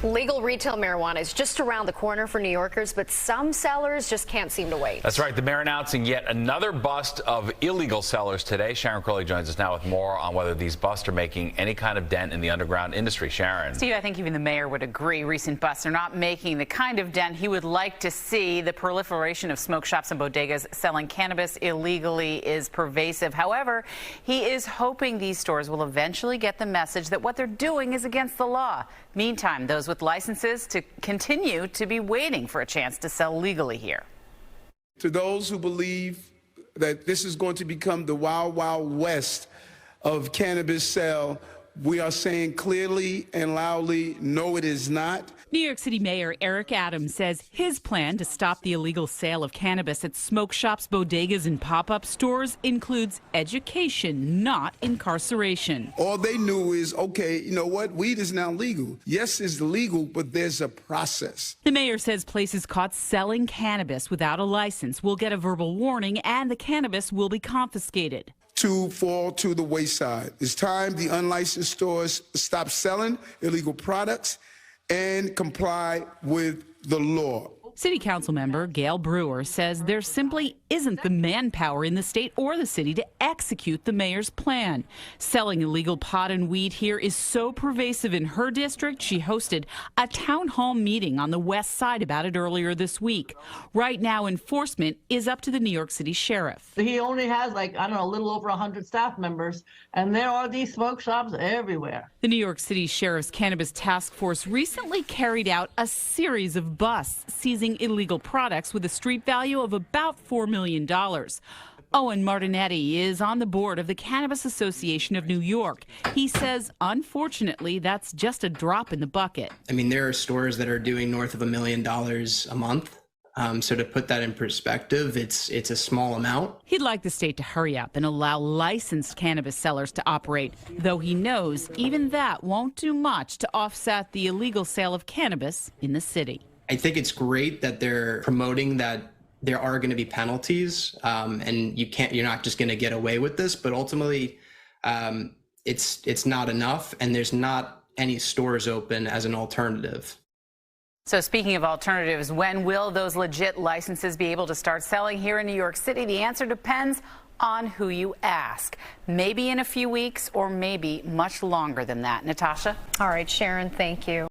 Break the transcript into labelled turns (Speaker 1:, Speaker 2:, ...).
Speaker 1: Legal retail marijuana is just around the corner for New Yorkers, but some sellers just can't seem to wait.
Speaker 2: That's right. The mayor announcing yet another bust of illegal sellers today. Sharon Crowley joins us now with more on whether these busts are making any kind of dent in the underground industry. Sharon.
Speaker 3: Steve, I think even the mayor would agree recent busts are not making the kind of dent he would like to see. The proliferation of smoke shops and bodegas selling cannabis illegally is pervasive. However, he is hoping these stores will eventually get the message that what they're doing is against the law. Meantime, those with licenses to continue to be waiting for a chance to sell legally here.
Speaker 4: To those who believe that this is going to become the wild, wild west of cannabis sale, we are saying clearly and loudly, no, it is not.
Speaker 5: New York City Mayor Eric Adams says his plan to stop the illegal sale of cannabis at smoke shops, bodegas, and pop-up stores includes education, not incarceration.
Speaker 4: All they knew is, okay, you know what? Weed is now legal. Yes, it's legal, but there's a process.
Speaker 5: The mayor says places caught selling cannabis without a license will get a verbal warning and the cannabis will be confiscated.
Speaker 4: To fall to the wayside. It's time the unlicensed stores stop selling illegal products and comply with the law.
Speaker 5: City Council member Gail Brewer says there simply isn't the manpower in the state or the city to execute the mayor's plan. Selling illegal pot and weed here is so pervasive in her district, she hosted a town hall meeting on the west side about it earlier this week. Right now, enforcement is up to the New York City sheriff.
Speaker 6: He only has, a little over 100 staff members, and there are these smoke shops everywhere.
Speaker 5: The New York City Sheriff's Cannabis Task Force recently carried out a series of busts seizing illegal products with a street value of about $4 million. Owen Martinetti is on the board of the Cannabis Association of New York. He says, unfortunately, that's just a drop in the bucket.
Speaker 7: I mean, there are stores that are doing north of $1 million a month. So to put that in perspective, it's a small amount.
Speaker 5: He'd like the state to hurry up and allow licensed cannabis sellers to operate, though he knows even that won't do much to offset the illegal sale of cannabis in the city.
Speaker 7: I think it's great that they're promoting that there are going to be penalties, and you're not just going to get away with this. But ultimately, it's not enough, and there's not any stores open as an alternative.
Speaker 3: So speaking of alternatives, when will those legit licenses be able to start selling here in New York City? The answer depends on who you ask. Maybe in a few weeks or maybe much longer than that. Natasha?
Speaker 1: All right, Sharon, thank you.